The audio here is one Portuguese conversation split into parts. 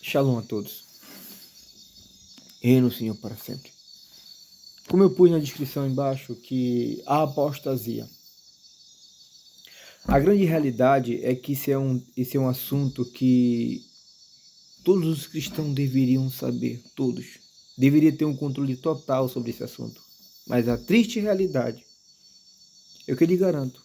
Shalom a todos. Reino o Senhor para sempre. Como eu pus na descrição embaixo que a apostasia. A grande realidade é que esse é um assunto que todos os cristãos deveriam saber, todos. Deveria ter um controle total sobre esse assunto. Mas a triste realidade, eu que lhe garanto,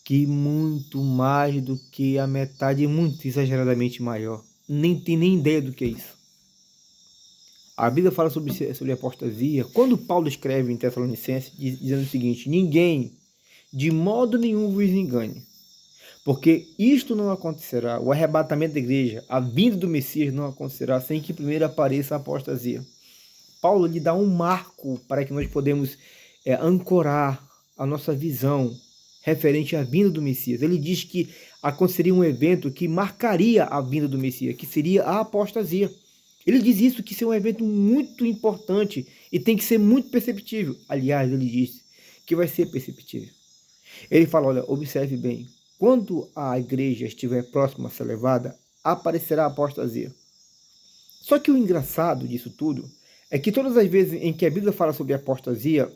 que muito mais do que a metade, muito exageradamente maior, nem tem nem ideia do que é isso. A Bíblia fala sobre apostasia. Quando Paulo escreve em Tessalonicenses, dizendo o seguinte: ninguém, de modo nenhum, vos engane, porque isto não acontecerá, o arrebatamento da igreja, a vinda do Messias não acontecerá sem que primeiro apareça a apostasia. Paulo lhe dá um marco para que nós podemos ancorar a nossa visão referente à vinda do Messias. Ele diz que aconteceria um evento que marcaria a vinda do Messias, que seria a apostasia. Ele diz isso, que isso é um evento muito importante e tem que ser muito perceptível. Aliás, ele diz que vai ser perceptível. Ele fala, olha, observe bem, quando a igreja estiver próxima a ser levada, aparecerá a apostasia. Só que o engraçado disso tudo é que todas as vezes em que a Bíblia fala sobre apostasia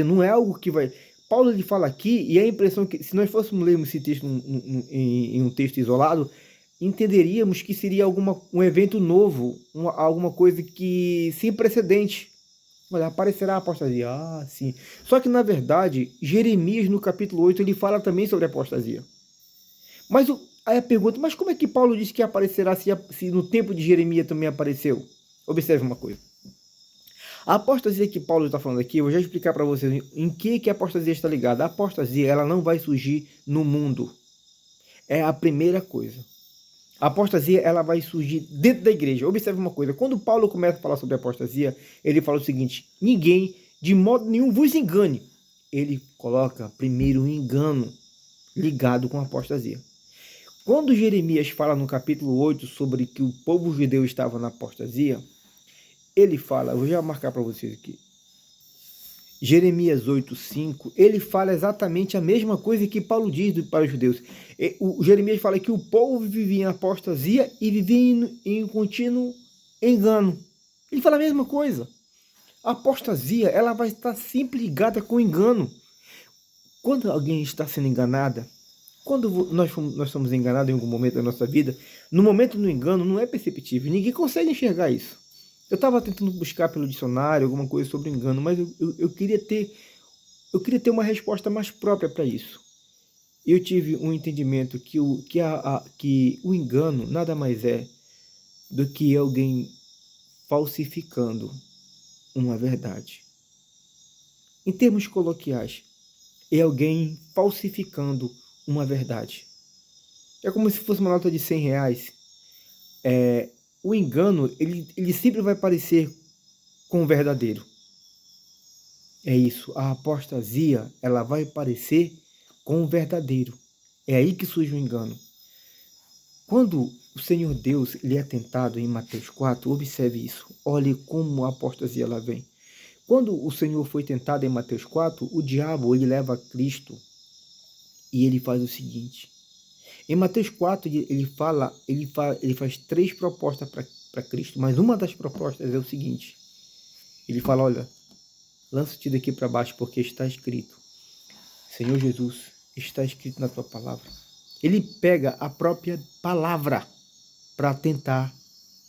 não é algo que vai... Paulo ele fala aqui, e a impressão que, se nós fôssemos ler esse texto em um texto isolado, entenderíamos que seria um evento novo, alguma coisa que sem precedente. Olha, aparecerá a apostasia. Ah, sim. Só que, na verdade, Jeremias, no capítulo 8, ele fala também sobre a apostasia. Mas aí a pergunta, mas como é que Paulo disse que aparecerá se no tempo de Jeremias também apareceu? Observe uma coisa. A apostasia que Paulo está falando aqui, eu vou já explicar para vocês em que a apostasia está ligada. A apostasia, ela não vai surgir no mundo. É a primeira coisa. A apostasia, ela vai surgir dentro da igreja. Observe uma coisa, quando Paulo começa a falar sobre a apostasia, ele fala o seguinte: ninguém, de modo nenhum, vos engane. Ele coloca primeiro o engano ligado com a apostasia. Quando Jeremias fala no capítulo 8 sobre que o povo judeu estava na apostasia, ele fala, eu vou já marcar para vocês aqui, Jeremias 8:5, ele fala exatamente a mesma coisa que Paulo diz para os judeus. O Jeremias fala que o povo vivia em apostasia e vivia em contínuo engano. Ele fala a mesma coisa. A apostasia, ela vai estar sempre ligada com o engano. Quando alguém está sendo enganada, quando nós somos enganados em algum momento da nossa vida, no momento do engano não é perceptível, ninguém consegue enxergar isso. Eu estava tentando buscar pelo dicionário alguma coisa sobre engano, mas eu queria ter uma resposta mais própria para isso. Eu tive um entendimento que o engano nada mais é do que alguém falsificando uma verdade. Em termos coloquiais, é alguém falsificando uma verdade. É como se fosse uma nota de R$100. O engano, ele sempre vai parecer com o verdadeiro. É isso, a apostasia, ela vai parecer com o verdadeiro. É aí que surge o engano. Quando o Senhor Deus ele é tentado em Mateus 4, observe isso. Olhe como a apostasia ela vem. Quando o Senhor foi tentado em Mateus 4, o diabo ele leva Cristo e ele faz o seguinte. Em Mateus 4, ele faz 3 propostas para Cristo, mas uma das propostas é o seguinte. Ele fala, olha, lança-te daqui para baixo, porque está escrito. Senhor Jesus, está escrito na tua palavra. Ele pega a própria palavra para tentar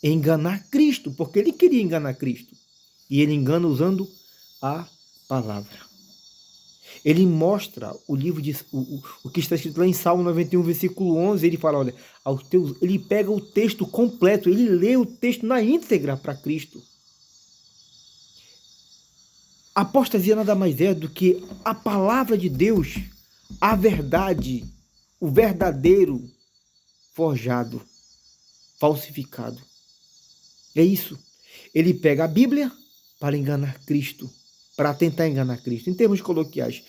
enganar Cristo, porque ele queria enganar Cristo. E ele engana usando a palavra. Ele mostra o livro o que está escrito lá em Salmo 91, versículo 11, ele fala, olha, ele pega o texto completo, ele lê o texto na íntegra para Cristo. A apostasia nada mais é do que a palavra de Deus, a verdade, o verdadeiro forjado, falsificado. É isso. Ele pega a Bíblia para enganar Cristo, para tentar enganar Cristo. Em termos coloquiais,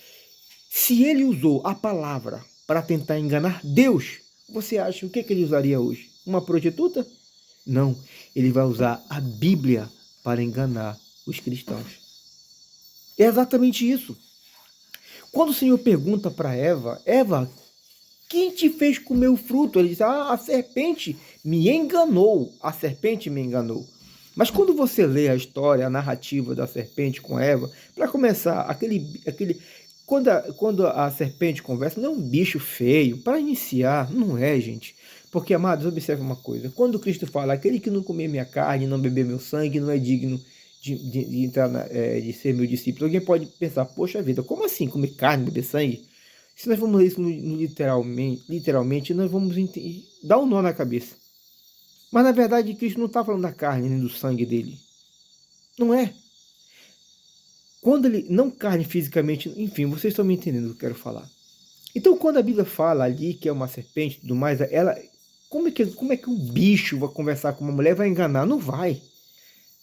se ele usou a palavra para tentar enganar Deus, você acha o que ele usaria hoje? Uma prostituta? Não, ele vai usar a Bíblia para enganar os cristãos. É exatamente isso. Quando o Senhor pergunta para Eva, Eva, quem te fez comer o fruto? Ele diz, a serpente Me enganou, a serpente me enganou. Mas quando você lê a história, a narrativa da serpente com Eva, para começar, quando a serpente conversa, não é um bicho feio. Para iniciar, não é, gente. Porque, amados, observe uma coisa. Quando Cristo fala, aquele que não comer minha carne, não beber meu sangue, não é digno de entrar de ser meu discípulo. Alguém pode pensar, poxa vida, como assim comer carne, beber sangue? Se nós vamos ler isso literalmente, nós vamos dar um nó na cabeça. Mas na verdade, Cristo não está falando da carne nem do sangue dele. Não é. Quando ele, não carne fisicamente, enfim, vocês estão me entendendo o que eu quero falar. Então, quando a Bíblia fala ali que é uma serpente e tudo mais, como é que um bicho vai conversar com uma mulher e vai enganar? Não vai.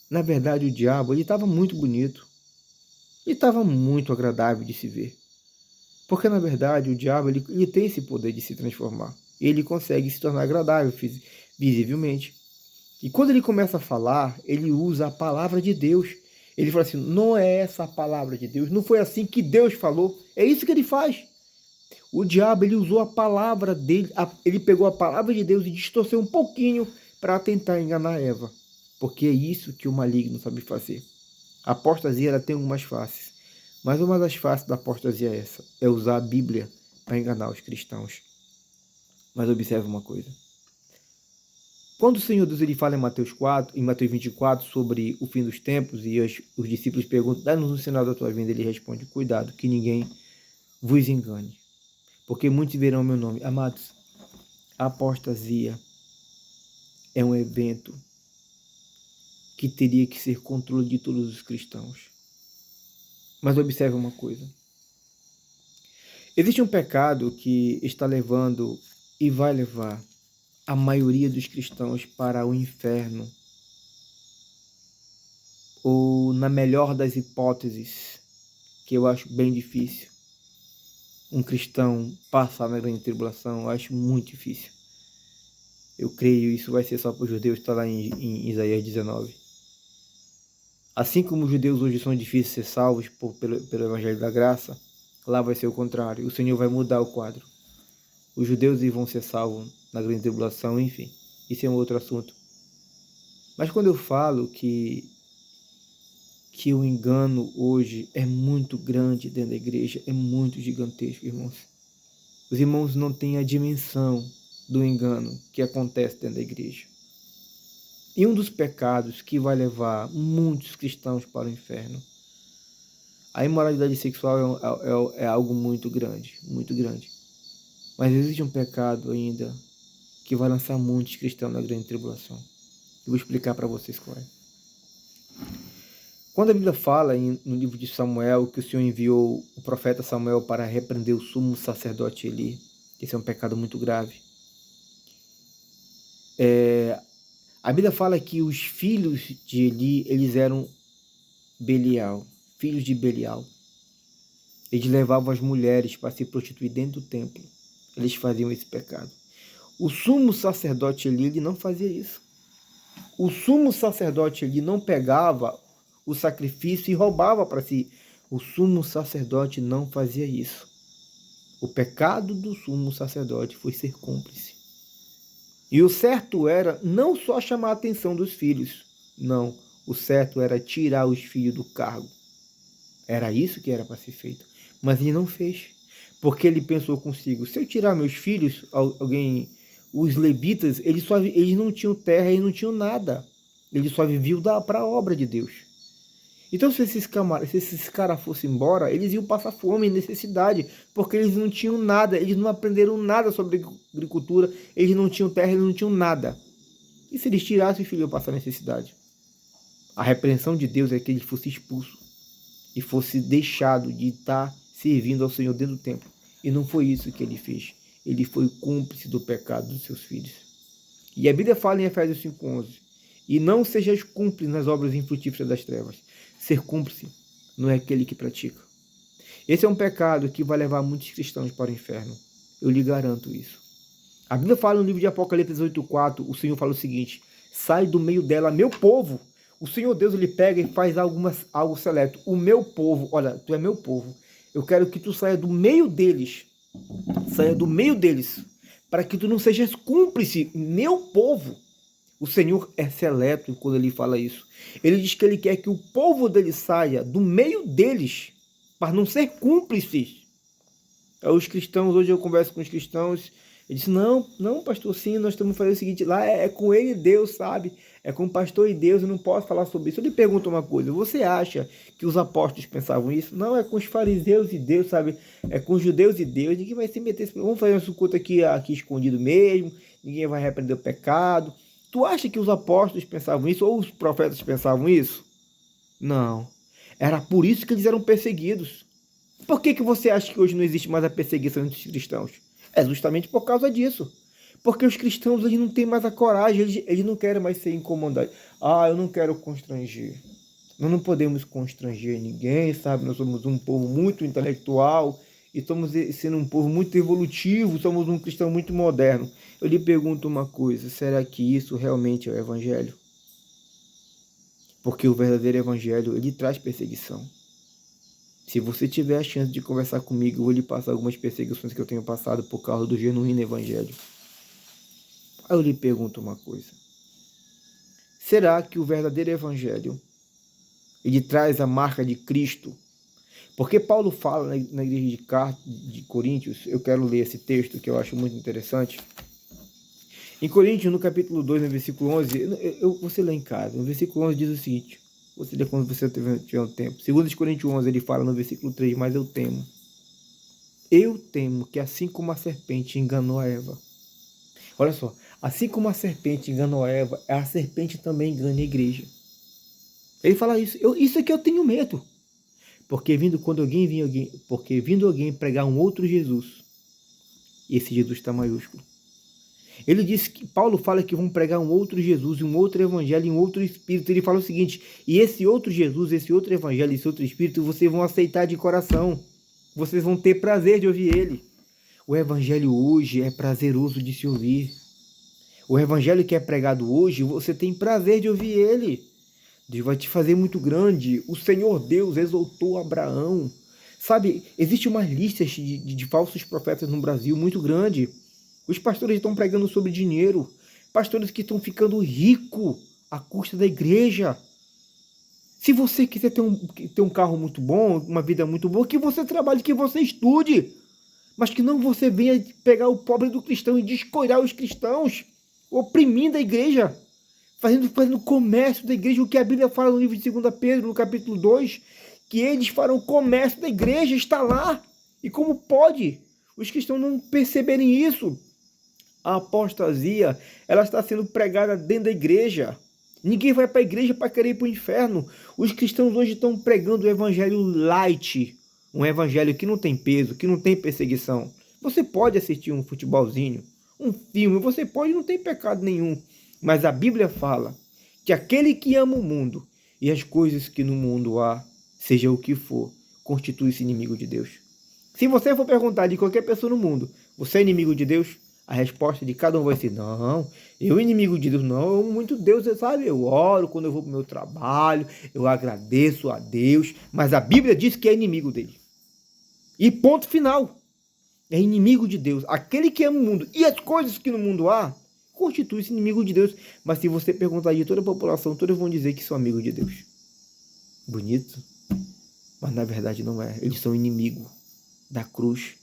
Na verdade, o diabo, ele estava muito bonito. Ele estava muito agradável de se ver. Porque, na verdade, o diabo, ele tem esse poder de se transformar. Ele consegue se tornar agradável visivelmente. E quando ele começa a falar, ele usa a palavra de Deus. Ele fala assim, não é essa a palavra de Deus, não foi assim que Deus falou. É isso que ele faz. O diabo, ele usou a palavra dele, ele pegou a palavra de Deus e distorceu um pouquinho para tentar enganar Eva. Porque é isso que o maligno sabe fazer. A apostasia, ela tem algumas faces. Mas uma das faces da apostasia é essa, é usar a Bíblia para enganar os cristãos. Mas observe uma coisa. Quando o Senhor Deus ele fala em Mateus 24, sobre o fim dos tempos, e os discípulos perguntam, dá-nos um sinal da tua vinda, ele responde, cuidado, que ninguém vos engane, porque muitos verão o meu nome. Amados, a apostasia é um evento que teria que ser controle de todos os cristãos. Mas observe uma coisa. Existe um pecado que está levando e vai levar a maioria dos cristãos para o inferno, ou na melhor das hipóteses, que eu acho bem difícil, um cristão passar na grande tribulação, eu acho muito difícil. Eu creio isso vai ser só para os judeus, está lá em Isaías 19. Assim como os judeus hoje são difíceis de ser salvos pelo Evangelho da Graça, lá vai ser o contrário, o Senhor vai mudar o quadro. Os judeus vão ser salvos na grande tribulação, enfim, isso é um outro assunto. Mas quando eu falo que o engano hoje é muito grande dentro da igreja, é muito gigantesco, irmãos. Os irmãos não têm a dimensão do engano que acontece dentro da igreja. E um dos pecados que vai levar muitos cristãos para o inferno, a imoralidade sexual é algo muito grande, muito grande. Mas existe um pecado ainda que vai lançar muitos cristãos na grande tribulação. Eu vou explicar para vocês qual é. Quando a Bíblia fala no livro de Samuel que o Senhor enviou o profeta Samuel para repreender o sumo sacerdote Eli, esse é um pecado muito grave. A Bíblia fala que os filhos de Eli, eles eram Belial, filhos de Belial. Eles levavam as mulheres para se prostituir dentro do templo. Eles faziam esse pecado. O sumo sacerdote Eli, ele não fazia isso. O sumo sacerdote Eli não pegava o sacrifício e roubava para si. O sumo sacerdote não fazia isso. O pecado do sumo sacerdote foi ser cúmplice. E o certo era não só chamar a atenção dos filhos. Não, o certo era tirar os filhos do cargo. Era isso que era para ser feito. Mas ele não fez. Porque ele pensou consigo, se eu tirar meus filhos, os levitas, eles não tinham terra, eles não tinham nada. Eles só viviam para a obra de Deus. Então, se esses caras fossem embora, eles iam passar fome e necessidade, porque eles não tinham nada, eles não aprenderam nada sobre agricultura, eles não tinham terra, eles não tinham nada. E se eles tirassem os filhos, iam passar necessidade. A repreensão de Deus é que ele fosse expulso e fosse deixado de estar servindo ao Senhor dentro do templo. E não foi isso que ele fez. Ele foi cúmplice do pecado dos seus filhos. E a Bíblia fala em Efésios 5,11: e não sejais cúmplices nas obras infrutíferas das trevas. Ser cúmplice não é aquele que pratica. Esse é um pecado que vai levar muitos cristãos para o inferno. Eu lhe garanto isso. A Bíblia fala no livro de Apocalipse 8,4, o Senhor fala o seguinte: sai do meio dela, meu povo. O Senhor Deus, ele pega e faz algo seleto. O meu povo, olha, tu é meu povo. Eu quero que tu saia do meio deles. Saia do meio deles. para que tu não sejas cúmplice, meu povo. O Senhor é seleto quando ele fala isso. Ele diz que ele quer que o povo dele saia do meio deles, para não ser cúmplices. Os cristãos, hoje eu converso com os cristãos, ele disse, não, pastor, sim, nós estamos fazendo o seguinte, lá é com ele e Deus, sabe? É com o pastor e Deus, eu não posso falar sobre isso. Eu lhe pergunto uma coisa, você acha que os apóstolos pensavam isso? Não, é com os fariseus e Deus, sabe? É com os judeus e Deus, ninguém vai se meter, vamos fazer nosso culto aqui escondido mesmo, ninguém vai repreender o pecado. Tu acha que os apóstolos pensavam isso, ou os profetas pensavam isso? Não. Era por isso que eles eram perseguidos. Por que você acha que hoje não existe mais a perseguição entre os cristãos? É justamente por causa disso. Porque os cristãos eles não têm mais a coragem, eles não querem mais ser incomodados. Eu não quero constranger. Nós não podemos constranger ninguém, sabe? Nós somos um povo muito intelectual e estamos sendo um povo muito evolutivo, somos um cristão muito moderno. Eu lhe pergunto uma coisa, será que isso realmente é o evangelho? Porque o verdadeiro evangelho, ele traz perseguição. Se você tiver a chance de conversar comigo, eu vou lhe passar algumas perseguições que eu tenho passado por causa do genuíno evangelho. Aí eu lhe pergunto uma coisa. Será que o verdadeiro evangelho, ele traz a marca de Cristo? Porque Paulo fala na igreja de Coríntios, eu quero ler esse texto que eu acho muito interessante. Em Coríntios, no capítulo 2, no versículo 11, você lê em casa, no versículo 11 diz o seguinte, você lê quando você tiver um tempo. Segundo Coríntios 11, ele fala no versículo 3, mas eu temo que assim como a serpente enganou a Eva. Olha só, assim como a serpente enganou a Eva, a serpente também engana a igreja. Ele fala isso, isso é que eu tenho medo. Porque vindo alguém pregar um outro Jesus, e esse Jesus está maiúsculo. Ele diz que Paulo fala que vão pregar um outro Jesus, um outro evangelho, um outro espírito. Ele fala o seguinte, e esse outro Jesus, esse outro evangelho, esse outro espírito, vocês vão aceitar de coração. Vocês vão ter prazer de ouvir ele. O evangelho hoje é prazeroso de se ouvir. O evangelho que é pregado hoje, você tem prazer de ouvir ele. Deus vai te fazer muito grande. O Senhor Deus exaltou Abraão. Sabe, existe uma lista de falsos profetas no Brasil muito grande. Os pastores estão pregando sobre dinheiro. Pastores que estão ficando ricos à custa da igreja. Se você quiser ter um carro muito bom, uma vida muito boa, que você trabalhe, que você estude. Mas que não você venha pegar o pobre do cristão e descoirar os cristãos, oprimindo a igreja, fazendo comércio da igreja, o que a Bíblia fala no livro de 2 Pedro, no capítulo 2, que eles farão comércio da igreja, está lá. E como pode os cristãos não perceberem isso? A apostasia, ela está sendo pregada dentro da igreja. Ninguém vai para a igreja para querer ir para o inferno. Os cristãos hoje estão pregando o evangelho light, um evangelho que não tem peso, que não tem perseguição. Você pode assistir um futebolzinho, um filme, você pode, não tem pecado nenhum. Mas a Bíblia fala que aquele que ama o mundo e as coisas que no mundo há, seja o que for, constitui-se inimigo de Deus. Se você for perguntar de qualquer pessoa no mundo, você é inimigo de Deus? A resposta de cada um vai ser, não, eu inimigo de Deus, não, eu amo muito Deus, sabe? Eu oro quando eu vou para o meu trabalho, eu agradeço a Deus, mas a Bíblia diz que é inimigo dele. E ponto final. É inimigo de Deus. Aquele que ama o mundo e as coisas que no mundo há, constitui-se inimigo de Deus. Mas se você perguntar de toda a população, todos vão dizer que são amigos de Deus. Bonito. Mas na verdade não é. Eles são inimigos da cruz.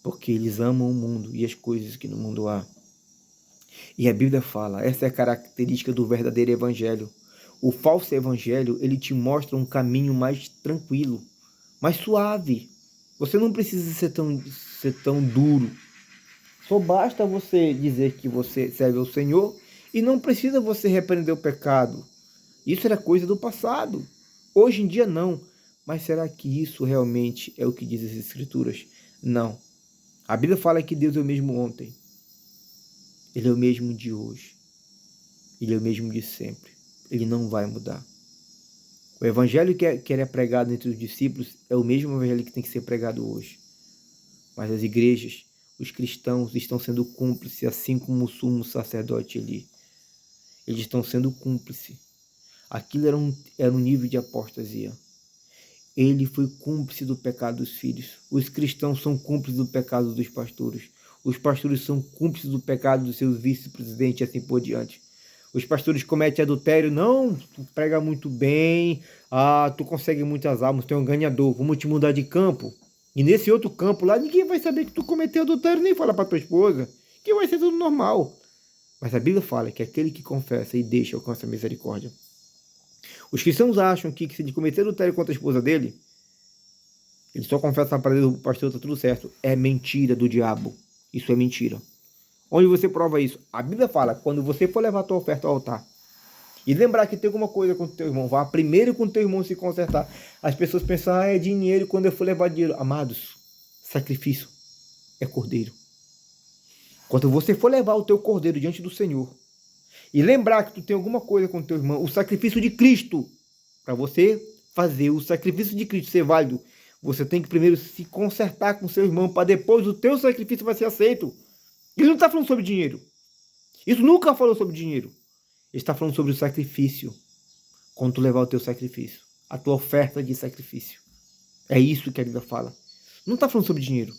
Porque eles amam o mundo e as coisas que no mundo há. E a Bíblia fala, essa é a característica do verdadeiro evangelho. O falso evangelho, ele te mostra um caminho mais tranquilo, mais suave. Você não precisa ser tão duro. Só basta você dizer que você serve ao Senhor e não precisa você repreender o pecado. Isso era coisa do passado. Hoje em dia não. Mas será que isso realmente é o que diz as Escrituras? Não. A Bíblia fala que Deus é o mesmo ontem. Ele é o mesmo de hoje. Ele é o mesmo de sempre. Ele não vai mudar. O evangelho que era pregado entre os discípulos é o mesmo evangelho que tem que ser pregado hoje. Mas as igrejas, os cristãos estão sendo cúmplices, assim como o sumo sacerdote ali. Eles estão sendo cúmplices. Aquilo era um nível de apostasia. Ele foi cúmplice do pecado dos filhos. Os cristãos são cúmplices do pecado dos pastores. Os pastores são cúmplices do pecado dos seus vice-presidentes e assim por diante. Os pastores cometem adultério. Não, tu prega muito bem. Tu consegue muitas almas, tu é um ganhador. Vamos te mudar de campo. E nesse outro campo lá, ninguém vai saber que tu cometeu adultério, nem falar para tua esposa. Que vai ser tudo normal. Mas a Bíblia fala que aquele que confessa e deixa alcança a misericórdia. Os cristãos acham que se ele cometer adultério contra a esposa dele, ele só confessa para Deus, o pastor, está tudo certo. É mentira do diabo. Isso é mentira. Onde você prova isso? A Bíblia fala, quando você for levar a tua oferta ao altar, e lembrar que tem alguma coisa com o teu irmão, vá primeiro com o teu irmão se consertar. As pessoas pensam, é dinheiro quando eu for levar dinheiro. Amados, sacrifício é cordeiro. Quando você for levar o teu cordeiro diante do Senhor, e lembrar que tu tem alguma coisa com o teu irmão, o sacrifício de Cristo, para você fazer o sacrifício de Cristo ser válido, você tem que primeiro se consertar com o seu irmão, para depois o teu sacrifício vai ser aceito. Ele não está falando sobre dinheiro. Isso nunca falou sobre dinheiro. Ele está falando sobre o sacrifício. Quando tu levar o teu sacrifício, a tua oferta de sacrifício. É isso que a Bíblia fala. Não está falando sobre dinheiro.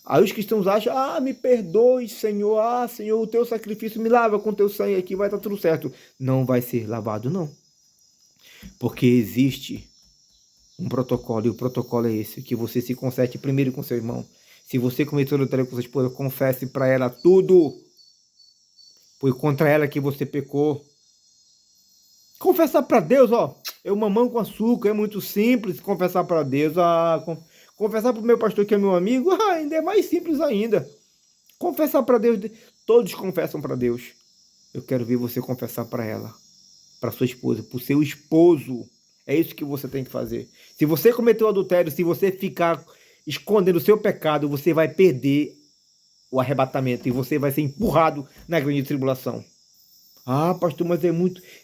Aí os cristãos acham, me perdoe, Senhor, Senhor, o teu sacrifício me lava com o teu sangue aqui, vai estar tudo certo. Não vai ser lavado, não. Porque existe um protocolo, e o protocolo é esse, que você se conserte primeiro com seu irmão. Se você cometeu adultério com sua esposa, confesse para ela tudo. Foi contra ela que você pecou. Confessar para Deus, é o mamão com açúcar, é muito simples confessar para Deus. Confessar para o meu pastor que é meu amigo, ainda é mais simples ainda. Confessar para Deus, todos confessam para Deus. Eu quero ver você confessar para ela, para sua esposa, para o seu esposo. É isso que você tem que fazer. Se você cometeu adultério, se você ficar escondendo o seu pecado, você vai perder o arrebatamento e você vai ser empurrado na grande tribulação. Pastor, mas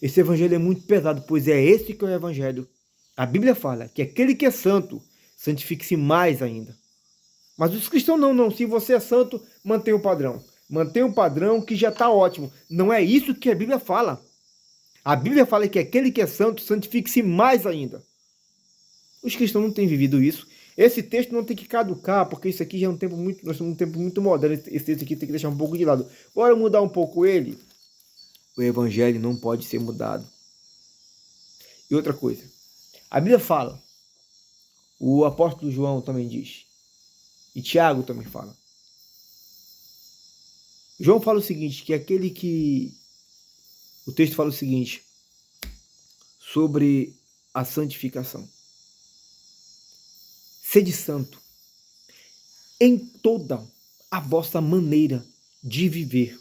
esse evangelho é muito pesado. Pois é esse que é o evangelho. A Bíblia fala que aquele que é santo, santifique-se mais ainda. Mas os cristãos não. Se você é santo, mantenha o padrão. Mantenha o padrão que já está ótimo. Não é isso que a Bíblia fala. A Bíblia fala que aquele que é santo, santifique-se mais ainda. Os cristãos não têm vivido isso. Esse texto não tem que caducar, porque isso aqui já é um tempo muito, nós estamos num tempo muito moderno. Esse texto aqui tem que deixar um pouco de lado. Bora mudar um pouco ele. O evangelho não pode ser mudado. E outra coisa, a Bíblia fala, o apóstolo João também diz, e Tiago também fala. João fala o seguinte, o texto fala o seguinte, sobre a santificação. Sede santo em toda a vossa maneira de viver.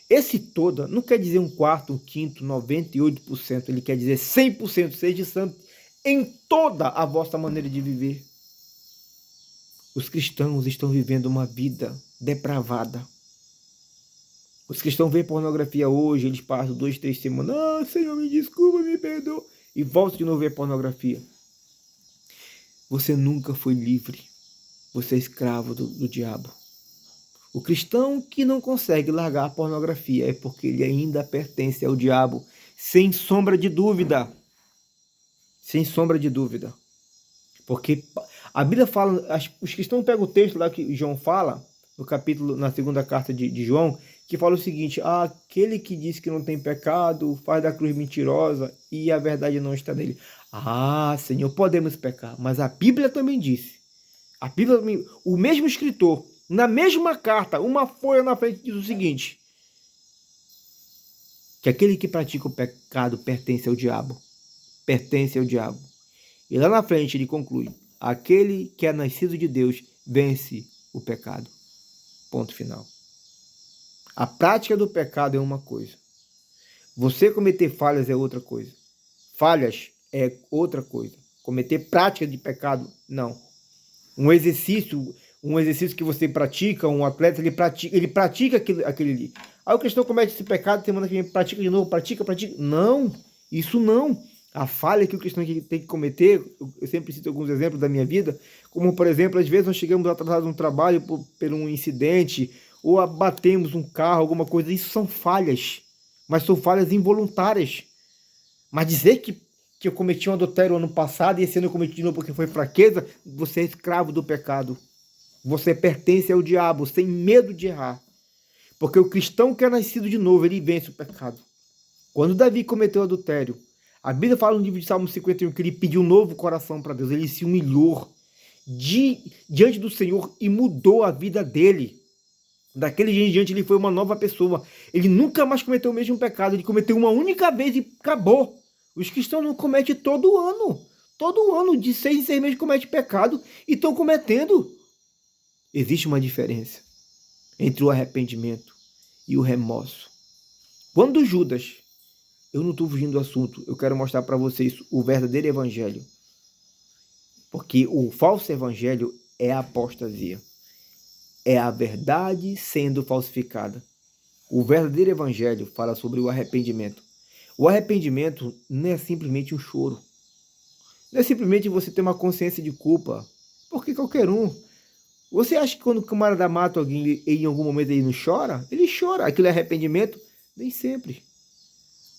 Esse toda não quer dizer um quarto, um quinto, 98%. Ele quer dizer 100%. Sede santo em toda a vossa maneira de viver. Os cristãos estão vivendo uma vida depravada. Os cristãos veem pornografia hoje, eles passam 2, 3 semanas. Senhor, me desculpa, me perdoa. E voltam de novo a ver pornografia. Você nunca foi livre. Você é escravo do diabo. O cristão que não consegue largar a pornografia é porque ele ainda pertence ao diabo. Sem sombra de dúvida. Sem sombra de dúvida. Porque a Bíblia fala, os cristãos pegam o texto lá que João fala, no capítulo, na segunda carta de João, que fala o seguinte, aquele que diz que não tem pecado, faz da cruz mentirosa e a verdade não está nele. Senhor, podemos pecar, mas a Bíblia também disse, o mesmo escritor, na mesma carta, uma folha na frente, diz o seguinte, que aquele que pratica o pecado pertence ao diabo. Pertence ao diabo. E lá na frente ele conclui, aquele que é nascido de Deus vence o pecado. Ponto final. A prática do pecado é uma coisa. Você cometer falhas é outra coisa. Falhas é outra coisa. Cometer prática de pecado, não. Um exercício que você pratica, um atleta, ele pratica aquele ali. Aí o cristão comete esse pecado, semana que vem pratica de novo, pratica. Não, isso não. A falha que o cristão tem que cometer, eu sempre cito alguns exemplos da minha vida, como por exemplo, às vezes nós chegamos atrasados no trabalho por um incidente, ou abatemos um carro, alguma coisa, isso são falhas, mas são falhas involuntárias. Mas dizer que eu cometi um adultério ano passado e esse ano eu cometi de novo porque foi fraqueza, você é escravo do pecado. Você pertence ao diabo sem medo de errar. Porque o cristão que é nascido de novo, ele vence o pecado. Quando Davi cometeu adultério, a Bíblia fala no livro de Salmo 51 que ele pediu um novo coração para Deus. Ele se humilhou diante do Senhor e mudou a vida dele. Daquele dia em diante ele foi uma nova pessoa. Ele nunca mais cometeu o mesmo pecado. Ele cometeu uma única vez e acabou. Os cristãos não cometem todo ano. Todo ano, de 6 em 6 meses, comete pecado e estão cometendo. Existe uma diferença entre o arrependimento e o remorso. Quando Judas, eu não estou fugindo do assunto, eu quero mostrar para vocês o verdadeiro evangelho. Porque o falso evangelho é a apostasia. É a verdade sendo falsificada. O verdadeiro evangelho fala sobre o arrependimento. O arrependimento não é simplesmente um choro. Não é simplesmente você ter uma consciência de culpa. Porque qualquer um. Você acha que quando o camarada mata alguém, em algum momento ele não chora? Ele chora. Aquilo é arrependimento? Nem sempre.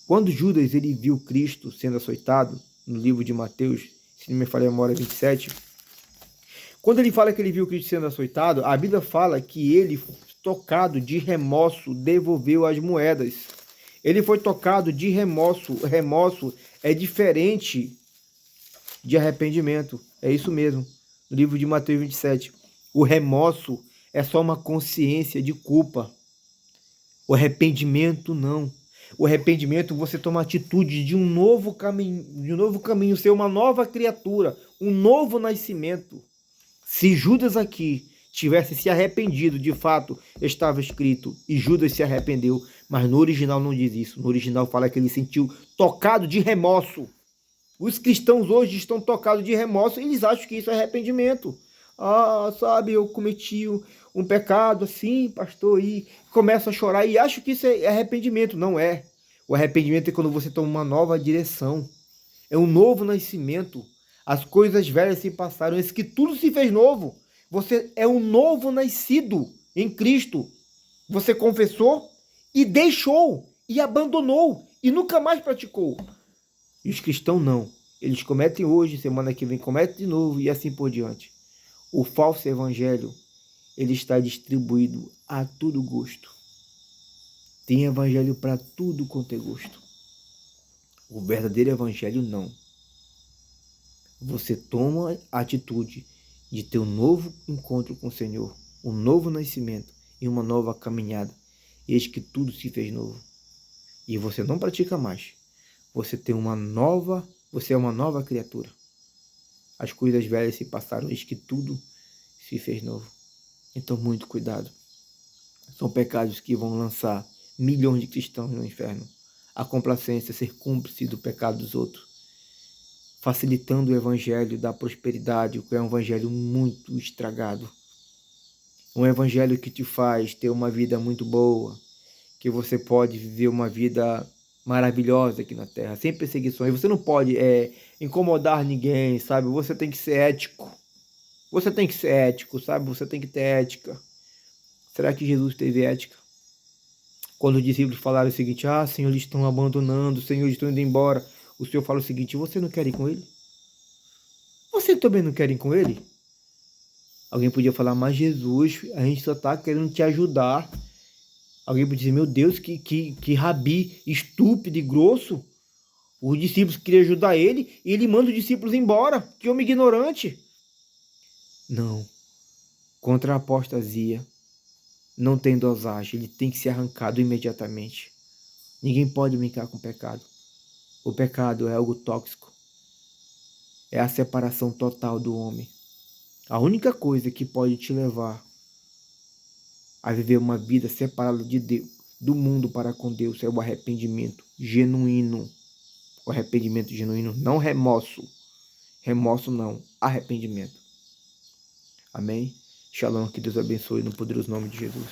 Quando Judas ele viu Cristo sendo açoitado, no livro de Mateus, se não me falha a memória, 27, quando ele fala que ele viu Cristo sendo açoitado, a Bíblia fala que ele, tocado de remorso, devolveu as moedas. Ele foi tocado de remorso. Remorso é diferente de arrependimento. É isso mesmo. No livro de Mateus 27. O remorso é só uma consciência de culpa. O arrependimento não. O arrependimento você toma atitude de um novo caminho, ser uma nova criatura, um novo nascimento. Se Judas aqui tivesse se arrependido, de fato estava escrito, e Judas se arrependeu, mas no original não diz isso. No original fala que ele sentiu tocado de remorso. Os cristãos hoje estão tocados de remorso e eles acham que isso é arrependimento. Ah, sabe, eu cometi um pecado assim, pastor, e começa a chorar e acho que isso é arrependimento. Não é. O arrependimento é quando você toma uma nova direção. É um novo nascimento. As coisas velhas se passaram, eis que tudo se fez novo. Você é um novo nascido em Cristo. Você confessou e deixou, e abandonou, e nunca mais praticou. E os cristãos não. Eles cometem hoje, semana que vem cometem de novo, e assim por diante. O falso evangelho, ele está distribuído a todo gosto. Tem evangelho para tudo quanto é gosto. O verdadeiro evangelho não. Você toma a atitude de ter um novo encontro com o Senhor, um novo nascimento e uma nova caminhada. Eis que tudo se fez novo. E você não pratica mais. Você é uma nova criatura. As coisas velhas se passaram, eis que tudo se fez novo. Então, muito cuidado. São pecados que vão lançar milhões de cristãos no inferno. A complacência, ser cúmplice do pecado dos outros, facilitando o evangelho da prosperidade, que é um evangelho muito estragado. Um evangelho que te faz ter uma vida muito boa, que você pode viver uma vida maravilhosa aqui na Terra, sem perseguições. Você não pode incomodar ninguém, sabe? Você tem que ser ético. Você tem que ser ético, sabe? Você tem que ter ética. Será que Jesus teve ética? Quando os discípulos falaram o seguinte, Senhor, eles estão abandonando, Senhor, eles estão indo embora. O Senhor fala o seguinte, você não quer ir com ele? Você também não quer ir com ele? Alguém podia falar, mas Jesus, a gente só está querendo te ajudar. Alguém podia dizer, meu Deus, que rabi estúpido e grosso. Os discípulos queriam ajudar ele e ele manda os discípulos embora. Que homem ignorante. Não. Contra a apostasia não tem dosagem. Ele tem que ser arrancado imediatamente. Ninguém pode brincar com o pecado. O pecado é algo tóxico. É a separação total do homem. A única coisa que pode te levar a viver uma vida separada de Deus, do mundo para com Deus, é o arrependimento genuíno. O arrependimento genuíno, não remorso. Remorso não, arrependimento. Amém? Shalom, que Deus abençoe no poderoso nome de Jesus.